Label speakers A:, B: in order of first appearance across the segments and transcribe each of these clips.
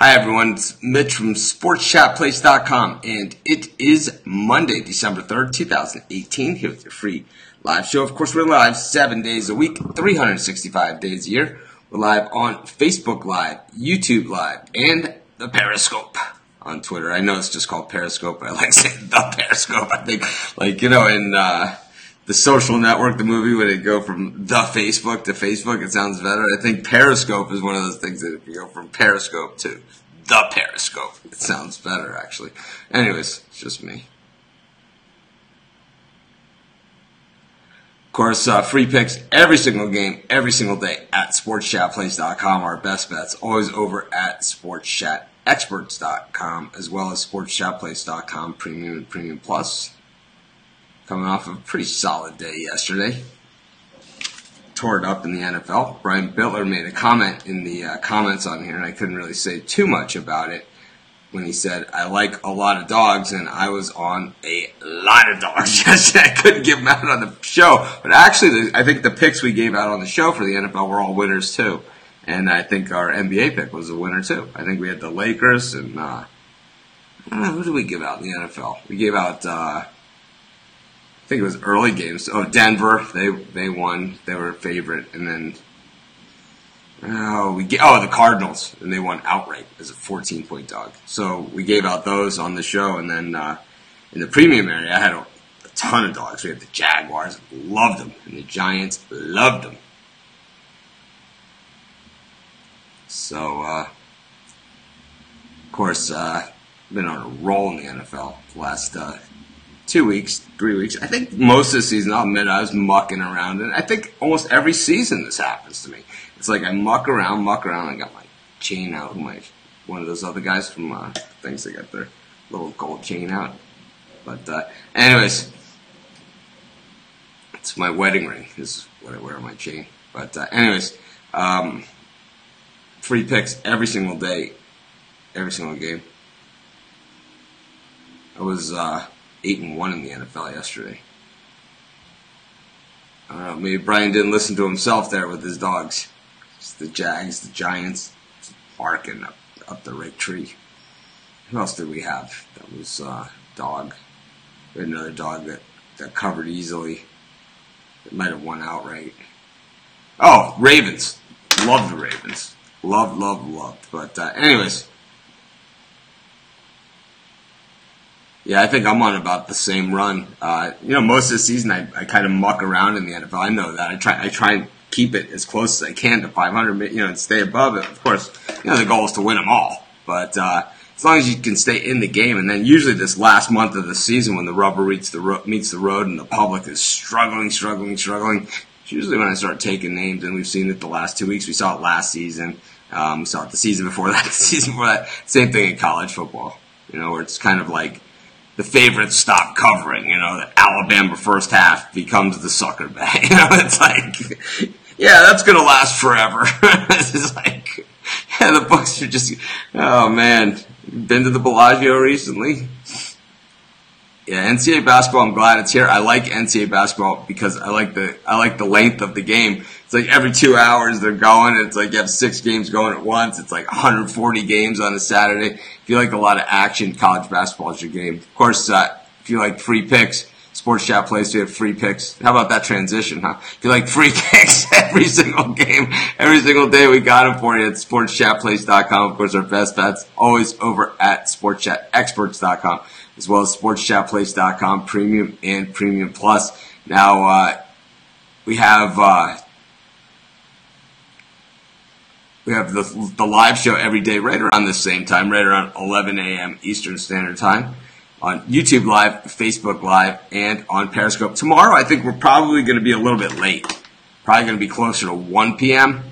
A: Hi everyone, it's Mitch from SportsChatPlace.com, and it is Monday, December 3rd, 2018, here with your free live show. Of course, we're live 7 days a week, 365 days a year. We're live on Facebook Live, YouTube Live, and the Periscope on Twitter. I know it's just called Periscope, but I like saying the Periscope. I think, in The Social Network, the movie, when it go from the Facebook to Facebook, it sounds better. I think Periscope is one of those things that if you go from Periscope to the Periscope, it sounds better, actually. Anyways, it's just me. Of course, free picks every single game, every single day at SportsChatPlace.com. Our best bets always over at SportsChatExperts.com, as well as SportsChatPlace.com Premium and Premium Plus. Coming off of a pretty solid day yesterday. Tore it up in the NFL. Brian Bitler made a comment in the comments on here, and I couldn't really say too much about it when he said, I like a lot of dogs, and I was on a lot of dogs yesterday. I couldn't give them out on the show. But actually, I think the picks we gave out on the show for the NFL were all winners, too. And I think our NBA pick was a winner, too. I think we had the Lakers, and I don't know, who did we give out in the NFL? We gave out... I think it was early games. Oh, Denver, they won. They were a favorite. And then, the Cardinals, and they won outright as a 14-point dog. So we gave out those on the show. And then in the premium area, I had a ton of dogs. We had the Jaguars, loved them. And the Giants, loved them. So, of course, been on a roll in the NFL the last 2 weeks, 3 weeks. I think most of the season, I'll admit, I was mucking around. And I think almost every season this happens to me. It's like I muck around. I got my chain out. One of those other guys from things, they got their little gold chain out. But anyways, it's my wedding ring is what I wear on my chain. But anyways, free picks every single day, every single game. I was 8-1 in the NFL yesterday. I don't know, maybe Brian didn't listen to himself there with his dogs. It's the Jags, the Giants, barking up the right tree. Who else did we have? That was dog. We had another dog that covered easily. It might have won outright. Oh, Ravens. Love the Ravens. Loved. But anyways. Yeah, I think I'm on about the same run. Most of the season I kind of muck around in the NFL. I know that. I try and keep it as close as I can to 500, and stay above it. Of course, the goal is to win them all. But as long as you can stay in the game, and then usually this last month of the season when the rubber meets the road and the public is struggling, it's usually when I start taking names, and we've seen it the last 2 weeks. We saw it last season. We saw it the season before that, Same thing in college football, where it's kind of like the favorites stop covering, the Alabama first half becomes the sucker bet. It's like, yeah, that's going to last forever. It's like, the books are just, oh man. Been to the Bellagio recently? Yeah, NCAA basketball, I'm glad it's here. I like NCAA basketball because I like the length of the game. It's like every 2 hours they're going. It's like you have 6 games going at once. It's like 140 games on a Saturday. If you like a lot of action, college basketball is your game. Of course, if you like free picks, Sports Chat Plays, we have free picks. How about that transition, huh? If you like free picks every single game, every single day, we got them for you at SportsChatPlace.com. Of course, our best bets always over at SportsChatExperts.com, as well as SportsChatPlace.com Premium and Premium Plus. Now, we have the live show every day right around the same time, right around 11 a.m. Eastern Standard Time on YouTube Live, Facebook Live, and on Periscope. Tomorrow, I think we're probably going to be a little bit late. Probably going to be closer to 1 p.m.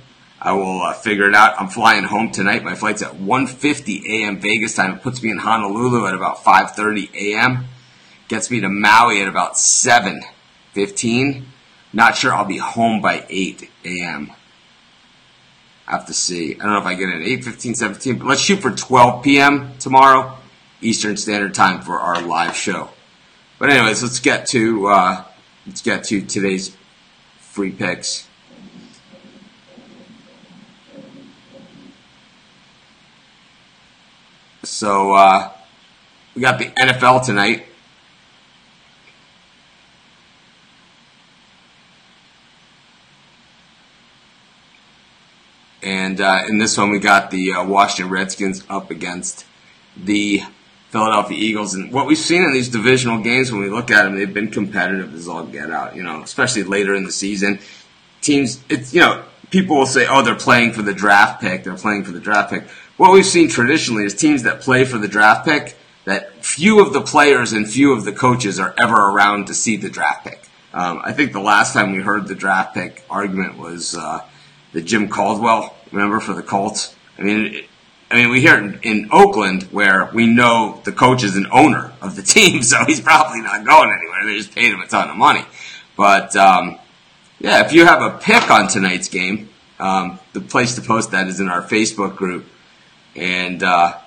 A: I will figure it out. I'm flying home tonight. My flight's at 1:50 a.m. Vegas time. It puts me in Honolulu at about 5:30 a.m. Gets me to Maui at about 7:15. Not sure I'll be home by 8 a.m. I have to see. I don't know if I get in at 8:15, 17, but let's shoot for 12 p.m. tomorrow, Eastern Standard Time for our live show. But anyways, let's get to today's free picks. So we got the NFL tonight. And in this one, we got the Washington Redskins up against the Philadelphia Eagles. And what we've seen in these divisional games, when we look at them, they've been competitive as all get out, especially later in the season. Teams, people will say, oh, they're playing for the draft pick. They're playing for the draft pick. What we've seen traditionally is teams that play for the draft pick, that few of the players and few of the coaches are ever around to see the draft pick. I think the last time we heard the draft pick argument was the Jim Caldwell, remember, for the Colts. I mean, we hear it in Oakland where we know the coach is an owner of the team, so he's probably not going anywhere. They just paid him a ton of money. But, if you have a pick on tonight's game, the place to post that is in our Facebook group. And, of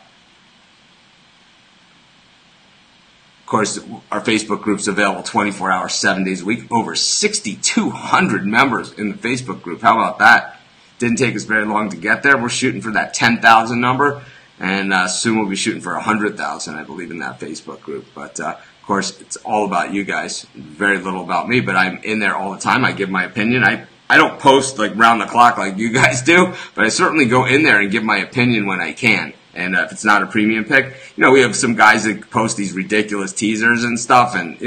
A: course, our Facebook group's available 24 hours, 7 days a week. Over 6,200 members in the Facebook group. How about that? Didn't take us very long to get there. We're shooting for that 10,000 number, and soon we'll be shooting for 100,000, I believe, in that Facebook group. But, of course, it's all about you guys. Very little about me, but I'm in there all the time. I give my opinion. I don't post like round the clock like you guys do, but I certainly go in there and give my opinion when I can. And if it's not a premium pick, we have some guys that post these ridiculous teasers and stuff, and,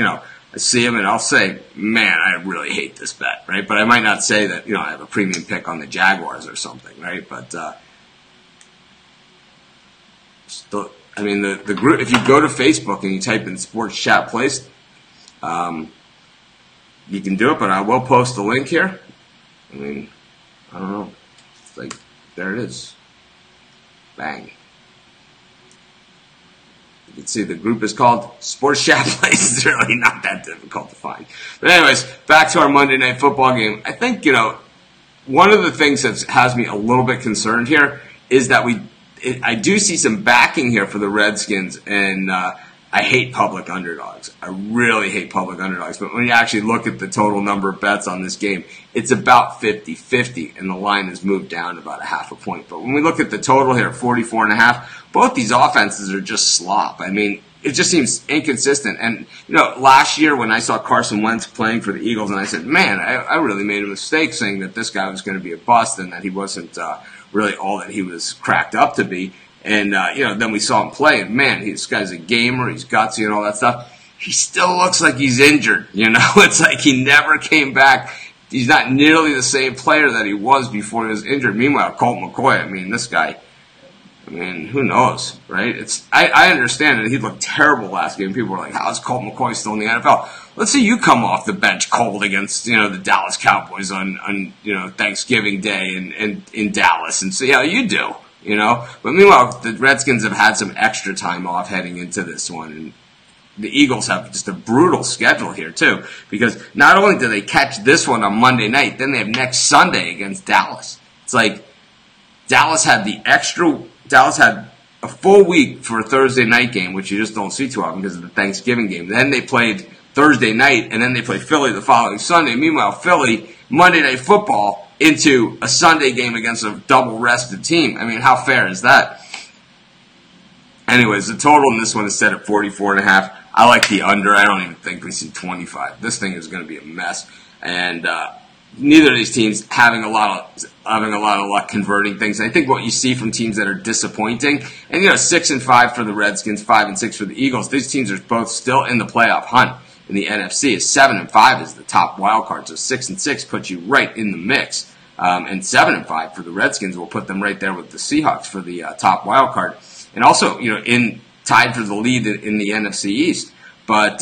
A: I see them and I'll say, man, I really hate this bet, right? But I might not say that, I have a premium pick on the Jaguars or something, right? But, the group, if you go to Facebook and you type in Sports Chat Place, you can do it, but I will post the link here. I don't know. It's like, there it is. Bang. You can see the group is called Sports Chat Place. It's really not that difficult to find. But anyways, back to our Monday Night Football game. I think, one of the things that has me a little bit concerned here is that I do see some backing here for the Redskins, and I hate public underdogs. I really hate public underdogs. But when you actually look at the total number of bets on this game, it's about 50-50, and the line has moved down about a half a point. But when we look at the total here, 44.5, both these offenses are just slop. It just seems inconsistent. And, last year when I saw Carson Wentz playing for the Eagles, and I said, man, I really made a mistake saying that this guy was going to be a bust and that he wasn't really all that he was cracked up to be. And, then we saw him play, and man, this guy's a gamer, he's gutsy and all that stuff. He still looks like he's injured, It's like he never came back. He's not nearly the same player that he was before he was injured. Meanwhile, Colt McCoy, this guy, who knows, right? I understand that he looked terrible last game. People were like, how is Colt McCoy still in the NFL? Let's see you come off the bench cold against, the Dallas Cowboys on Thanksgiving Day in Dallas and see how you do. But meanwhile, the Redskins have had some extra time off heading into this one, and the Eagles have just a brutal schedule here too, because not only do they catch this one on Monday night, then they have next Sunday against Dallas. It's like Dallas had a full week for a Thursday night game, which you just don't see too often because of the Thanksgiving game. Then they played Thursday night, and then they played Philly the following Sunday. Meanwhile, Philly, Monday Night Football, into a Sunday game against a double-rested team. How fair is that? Anyways, the total in this one is set at 44.5. I like the under. I don't even think we see 25. This thing is going to be a mess. And neither of these teams having a lot of luck converting things. I think what you see from teams that are disappointing, and 6-5 for the Redskins, 5-6 for the Eagles. These teams are both still in the playoff hunt in the NFC. 7-5 is the top wild card, so 6-6 puts you right in the mix. And 7-5 for the Redskins will put them right there with the Seahawks for the top wild card, and also tied for the lead in the NFC East. But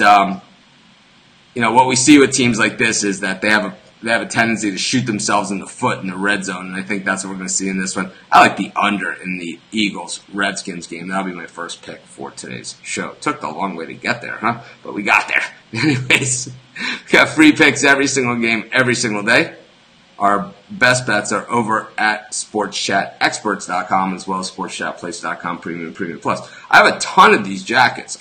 A: what we see with teams like this is that they have a tendency to shoot themselves in the foot in the red zone, and I think that's what we're going to see in this one. I like the under in the Eagles-Redskins game. That'll be my first pick for today's show. Took the long way to get there, huh? But we got there. Anyways, we got free picks every single game, every single day. Our best bets are over at SportsChatExperts.com as well as SportsChatPlace.com Premium Plus. I have a ton of these jackets.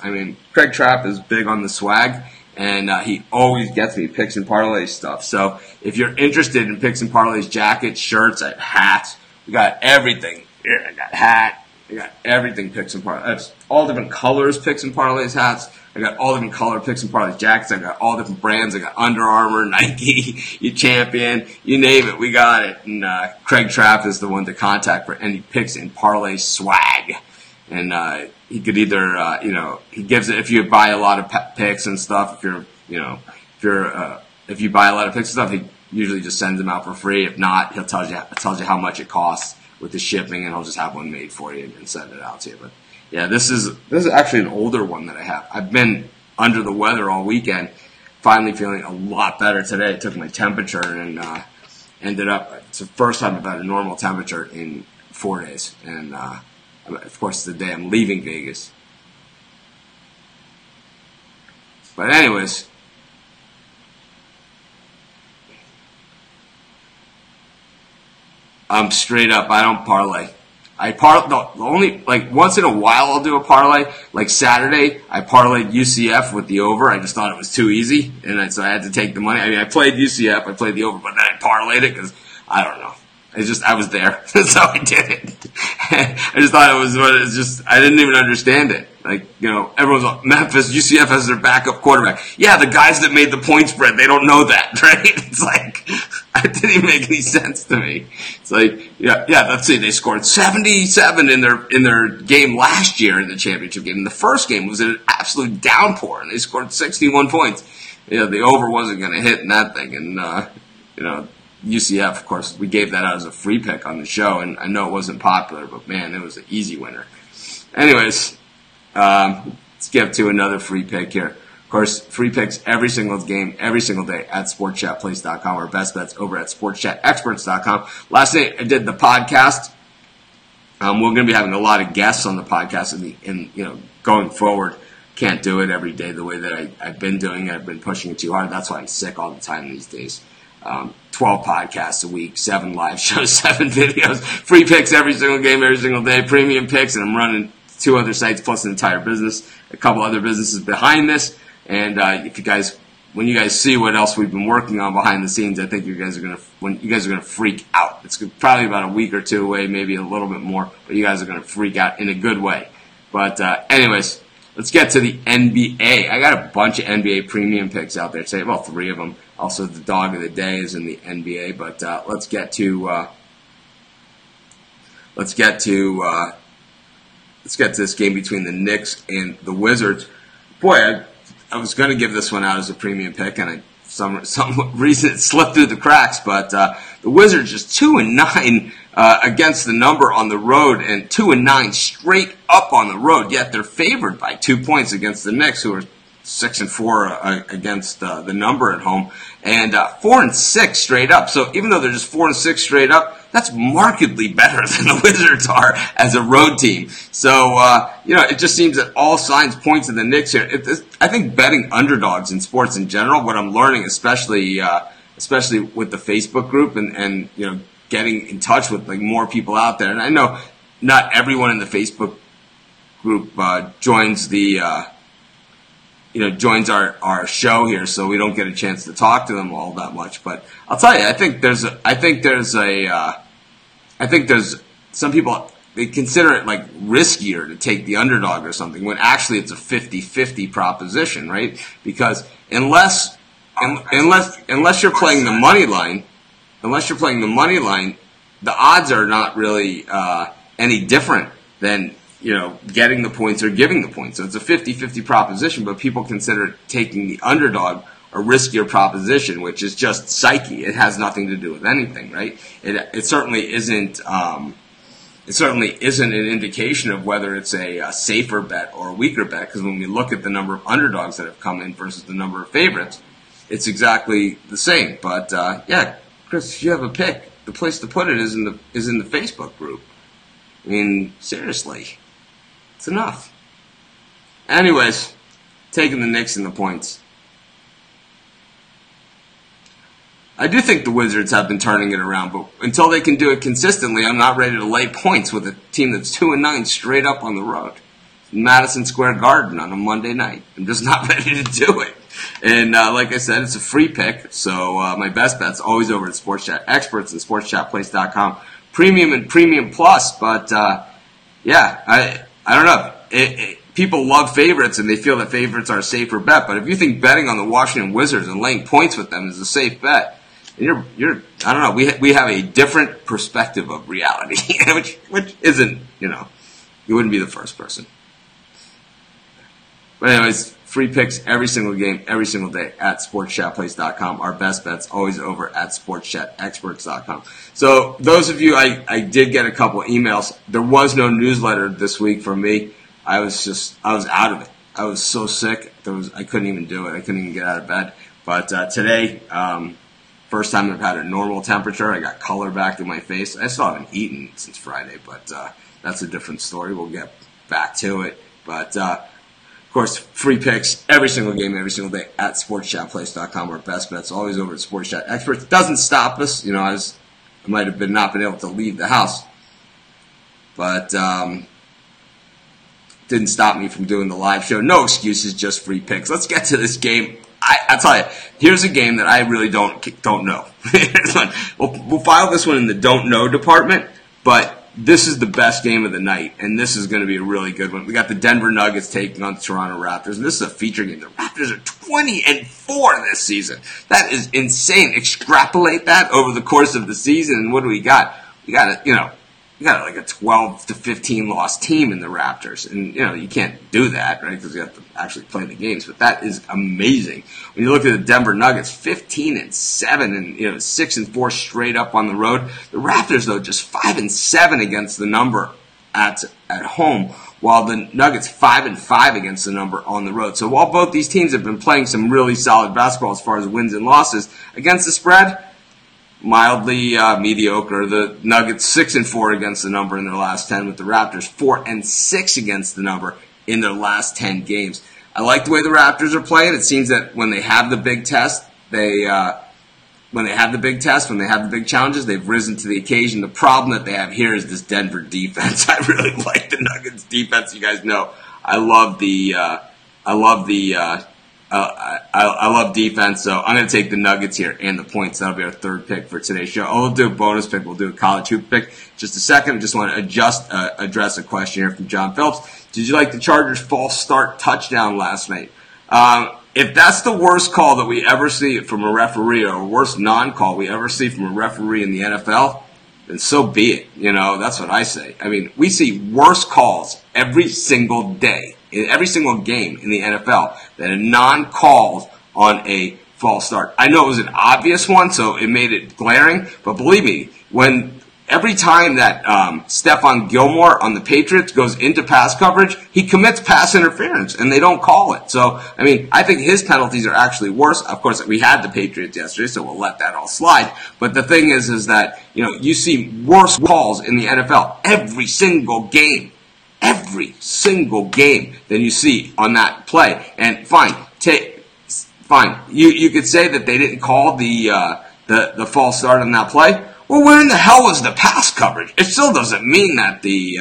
A: Craig Trapp is big on the swag, and he always gets me picks and parlays stuff. So if you're interested in picks and parlays, jackets, shirts, I have hats. We got everything. Here, I got hat, I got everything picks and parlays. All different colors picks and parlays hats. I got all different color picks and parlays jackets. I got all different brands. I got Under Armour, Nike, you Champion, you name it, we got it. And Craig Trapp is the one to contact for any picks and parlay swag. And he could either, he gives it if you buy a lot of picks and stuff. If you buy a lot of picks and stuff, he usually just sends them out for free. If not, he tells you how much it costs with the shipping, and he'll just have one made for you and send it out to you. But yeah, this is actually an older one that I have. I've been under the weather all weekend. Finally feeling a lot better today. I took my temperature and ended up. It's the first time I've had a normal temperature in 4 days, and of course the day I'm leaving Vegas. But anyways. I'm straight up. I don't parlay. Only like once in a while I'll do a parlay. Like Saturday, I parlayed UCF with the over. I just thought it was too easy, and so I had to take the money. I mean, I played UCF, I played the over, but then I parlayed it because I don't know. I was there, so I did it. I just thought I didn't even understand it. Like, everyone's like, Memphis, UCF has their backup quarterback. Yeah, the guys that made the point spread, they don't know that, right? It's like, it didn't even make any sense to me. It's like, yeah, let's see, they scored 77 in their game last year in the championship game. And the first game was an absolute downpour, and they scored 61 points. The over wasn't going to hit in that thing, and, UCF, of course, we gave that out as a free pick on the show, and I know it wasn't popular, but man, it was an easy winner. Anyways, let's get to another free pick here. Of course, free picks every single game, every single day at sportschatplace.com. Our best bets over at sportschatexperts.com. Last night I did the podcast. We're going to be having a lot of guests on the podcast, and going forward. Can't do it every day the way that I've been doing it. I've been pushing it too hard. That's why I'm sick all the time these days. 12 podcasts a week, 7 live shows, 7 videos, free picks every single game, every single day, premium picks, and I'm running 2 other sites plus an entire business, a couple other businesses behind this. And when you guys see what else we've been working on behind the scenes, I think you guys are gonna freak out. It's probably about a week or 2 away, maybe a little bit more, but you guys are gonna freak out in a good way. But anyways, let's get to the NBA. I got a bunch of NBA premium picks out there today. Well, 3 of them. Also, the dog of the day is in the NBA. But let's get to this game between the Knicks and the Wizards. Boy, I was going to give this one out as a premium pick, and some reason it slipped through the cracks. But the Wizards just 2-9 against the number on the road, and 2-9 straight up on the road. Yet they're favored by 2 points against the Knicks, who are 6-4 against the number at home, and 4-6 straight up. So even though they're just 4-6 straight up, that's markedly better than the Wizards are as a road team. So it just seems that all signs point to the Knicks here. I think betting underdogs in sports in general, what I'm learning, especially with the Facebook group and getting in touch with like more people out there. And I know not everyone in the Facebook group joins our show here, so we don't get a chance to talk to them all that much. But I'll tell you, I think there's some people, they consider it like riskier to take the underdog or something, when actually it's a 50-50 proposition, right? Because unless you're playing the money line, the odds are not really any different than getting the points or giving the points. So it's a 50-50 proposition, but people consider taking the underdog a riskier proposition, which is just psyche. It has nothing to do with anything, right? It certainly isn't. It certainly isn't an indication of whether it's a safer bet or a weaker bet, because when we look at the number of underdogs that have come in versus the number of favorites, it's exactly the same. But Chris, if you have a pick, the place to put it is in the Facebook group. I mean, seriously. It's enough. Anyways, taking the Knicks and the points. I do think the Wizards have been turning it around, but until they can do it consistently, I'm not ready to lay points with a team that's 2-9 straight up on the road. Madison Square Garden on a Monday night. I'm just not ready to do it. And like I said, it's a free pick, so my best bet's always over at Sports Chat Experts and SportsChatPlace.com. Premium and Premium Plus, but Yeah, I don't know. People love favorites and they feel that favorites are a safer bet. But if you think betting on the Washington Wizards and laying points with them is a safe bet, you're I don't know. We have a different perspective of reality, which isn't, you wouldn't be the first person. But anyways, free picks every single game, every single day at sportschatplace.com. Our best bets always over at sportschatexperts.com. So those of you, I did get a couple emails. There was no newsletter this week from me. I was out of it. I was so sick. I couldn't even do it. I couldn't even get out of bed. But today, first time I've had a normal temperature. I got color back in my face. I still haven't eaten since Friday, but that's a different story. We'll get back to it. But of course, free picks every single game, every single day at sportschatplace.com. Our best bets always over at Sports Chat Experts. It doesn't stop us. I might have not been able to leave the house, but didn't stop me from doing the live show. No excuses, just free picks. Let's get to this game. I tell you, here's a game that I really don't know. We'll file this one in the don't know department, but this is the best game of the night, and this is going to be a really good one. We got the Denver Nuggets taking on the Toronto Raptors, and this is a feature game. The Raptors are 20-4 this season. That is insane. Extrapolate that over the course of the season, and what do we got? We got like a 12-15 loss team in the Raptors, and you can't do that, right? Because you have to actually play the games. But that is amazing. When you look at the Denver Nuggets, 15-7, and 6-4 straight up on the road. The Raptors, though, just 5-7 against the number at home, while the Nuggets 5-5 against the number on the road. So while both these teams have been playing some really solid basketball as far as wins and losses against the spread, mildly mediocre. The Nuggets 6-4 against the number in their last 10, with the Raptors 4-6 against the number in their last 10 games. I like the way the Raptors are playing. It seems that when they have the big test, when they have the big challenges, they've risen to the occasion. The problem that they have here is this Denver defense. I really like the Nuggets defense. You guys know I love defense, so I'm going to take the Nuggets here and the points. That'll be our third pick for today's show. We'll do a bonus pick. We'll do a college hoop pick. Just a second. I just want to address a question here from John Phelps. Did you like the Chargers' false start touchdown last night? If that's the worst call that we ever see from a referee, or worst non-call we ever see from a referee in the NFL, then so be it. That's what I say. I mean, we see worse calls every single day, in every single game in the NFL, than a non-call on a false start. I know it was an obvious one, so it made it glaring, but believe me, every time that Stephon Gilmore on the Patriots goes into pass coverage, he commits pass interference, and they don't call it. So, I mean, I think his penalties are actually worse. Of course, we had the Patriots yesterday, so we'll let that all slide. But the thing is that, you see worse calls in the NFL every single game than you see on that play. And fine. You could say that they didn't call the false start on that play. Well, where in the hell was the pass coverage? It still doesn't mean that the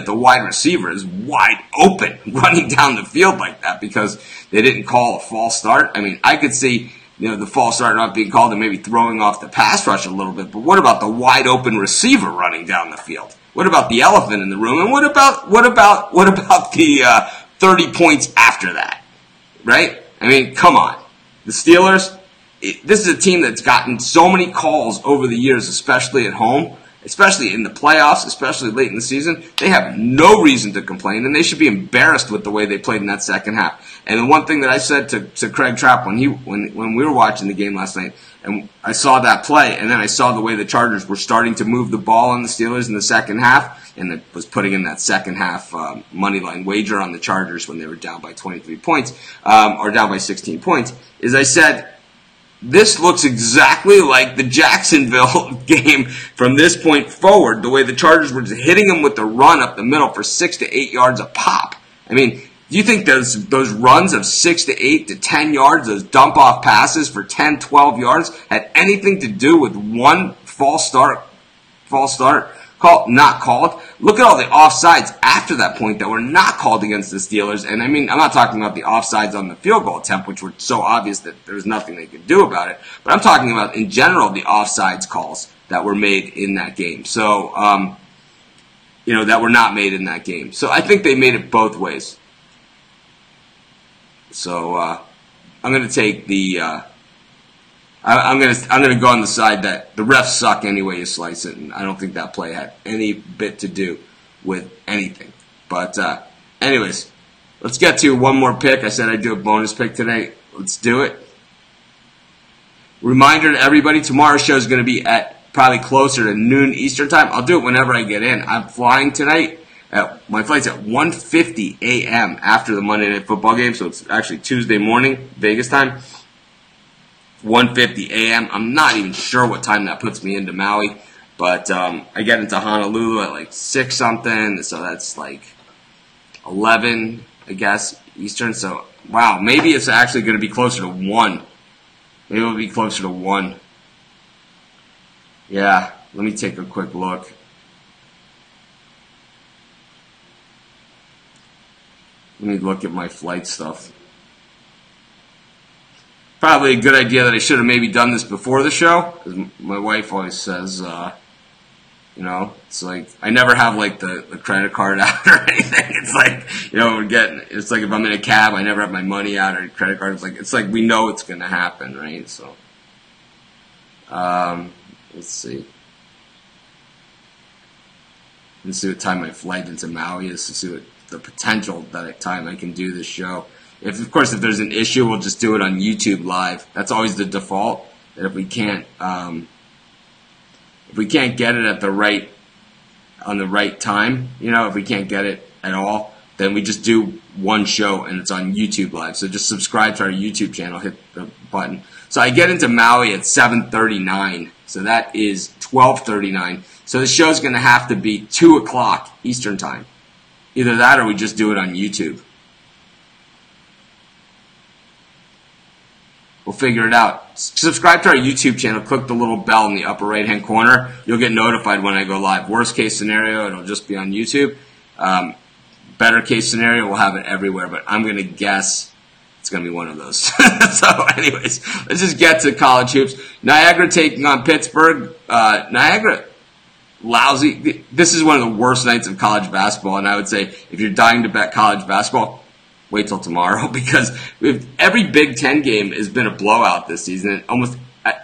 A: wide receiver is wide open running down the field like that because they didn't call a false start. I mean, I could see the false start not being called and maybe throwing off the pass rush a little bit. But what about the wide open receiver running down the field? What about the elephant in the room? And what about the 30 points after that? Right? I mean, come on. The Steelers, this is a team that's gotten so many calls over the years, especially at home, especially in the playoffs, especially late in the season. They have no reason to complain, and they should be embarrassed with the way they played in that second half. And the one thing that I said to Craig Trapp when we were watching the game last night, and I saw that play, and then I saw the way the Chargers were starting to move the ball on the Steelers in the second half, and it was putting in that second half money line wager on the Chargers when they were down by 23 points, or down by 16 points, is I said, this looks exactly like the Jacksonville game from this point forward, the way the Chargers were just hitting them with the run up the middle for 6 to 8 yards a pop. I mean, do you think those runs of 6 to 8 to 10 yards, those dump-off passes for 10, 12 yards, had anything to do with one false start call not called? Look at all the offsides after that point that were not called against the Steelers. And I mean, I'm not talking about the offsides on the field goal attempt, which were so obvious that there was nothing they could do about it. But I'm talking about, in general, the offsides calls that were made in that game. So, that were not made in that game. So I think they made it both ways. So I'm going to take the. I'm going to go on the side that the refs suck any way you slice it, and I don't think that play had any bit to do with anything. But anyways, let's get to one more pick. I said I'd do a bonus pick today. Let's do it. Reminder to everybody, tomorrow's show is going to be at probably closer to noon Eastern time. I'll do it whenever I get in. I'm flying tonight. My flight's at 1:50 a.m. after the Monday Night Football game, so it's actually Tuesday morning, Vegas time. 1:50 a.m. I'm not even sure what time that puts me into Maui, but I get into Honolulu at like 6 something, so that's like 11, I guess, Eastern. So, wow, maybe it's actually going to be closer to 1. Maybe it'll be closer to 1. Yeah, let me take a quick look. Let me look at my flight stuff. Probably a good idea that I should have maybe done this before the show, because my wife always says, it's like, I never have like the credit card out or anything. It's like, it's like if I'm in a cab, I never have my money out or credit card. It's like we know it's going to happen, right? So, let's see. Let's see what time my flight into Maui is to see what the potential that time I can do this show. Of course, if there's an issue, we'll just do it on YouTube live. That's always the default. That if we can't get it at on the right time, if we can't get it at all, then we just do one show and it's on YouTube live. So just subscribe to our YouTube channel, hit the button. So I get into Maui at 7:39. So that is 12:39. So the show's going to have to be 2 o'clock Eastern time. Either that or we just do it on YouTube. We'll figure it out. Subscribe to our YouTube channel. Click the little bell in the upper right-hand corner. You'll get notified when I go live. Worst case scenario, it'll just be on YouTube. Better case scenario, we'll have it everywhere. But I'm going to guess it's going to be one of those. So anyways, let's just get to college hoops. Niagara taking on Pittsburgh. Niagara, lousy. This is one of the worst nights of college basketball. And I would say if you're dying to bet college basketball, wait till tomorrow, because every Big Ten game has been a blowout this season. And almost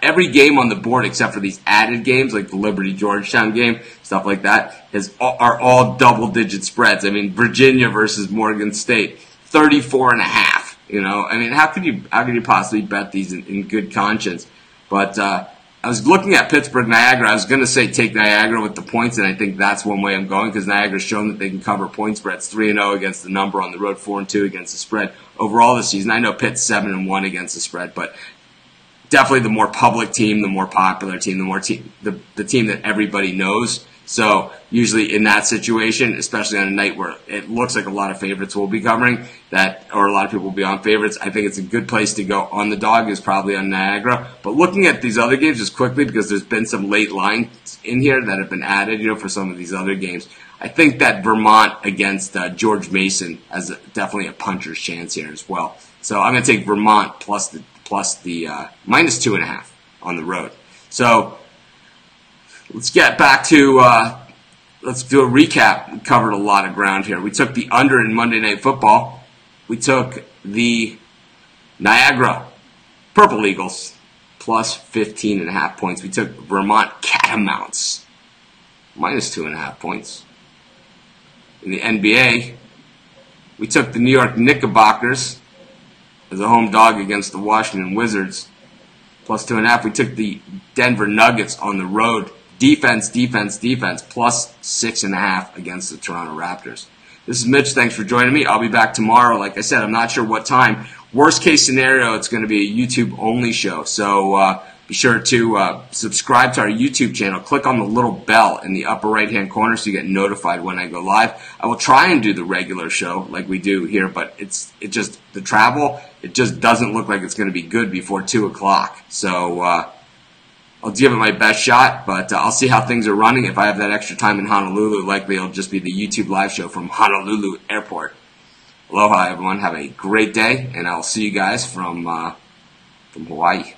A: every game on the board, except for these added games like the Liberty-Georgetown game, stuff like that, are all double-digit spreads. I mean, Virginia versus Morgan State, 34.5. How could you possibly bet these in good conscience? But I was looking at Pittsburgh Niagara. I was going to say take Niagara with the points, and I think that's one way I'm going because Niagara's shown that they can cover point spreads. 3-0 against the number on the road, 4-2 against the spread overall this season. I know Pitt's 7-1 against the spread, but definitely the more public team, the more popular team, the team that everybody knows. So usually in that situation, especially on a night where it looks like a lot of favorites will be covering or a lot of people will be on favorites, I think it's a good place to go on the dog is probably on Niagara. But looking at these other games just quickly, because there's been some late lines in here that have been added, for some of these other games. I think that Vermont against George Mason has definitely a puncher's chance here as well. So I'm going to take Vermont plus the minus 2.5 on the road. So let's get back to, let's do a recap. We covered a lot of ground here. We took the under in Monday Night Football. We took the Niagara Purple Eagles plus 15.5 points. We took Vermont Catamounts minus 2.5 points. In the NBA, we took the New York Knickerbockers as a home dog against the Washington Wizards plus 2.5. We took the Denver Nuggets on the road. Defense, plus 6.5 against the Toronto Raptors. This is Mitch. Thanks for joining me. I'll be back tomorrow. Like I said, I'm not sure what time. Worst case scenario, it's going to be a YouTube-only show. So be sure to subscribe to our YouTube channel. Click on the little bell in the upper right-hand corner so you get notified when I go live. I will try and do the regular show like we do here, but it just doesn't look like it's going to be good before 2 o'clock. So I'll give it my best shot, but I'll see how things are running. If I have that extra time in Honolulu, likely it'll just be the YouTube live show from Honolulu Airport. Aloha, everyone. Have a great day, and I'll see you guys from Hawaii.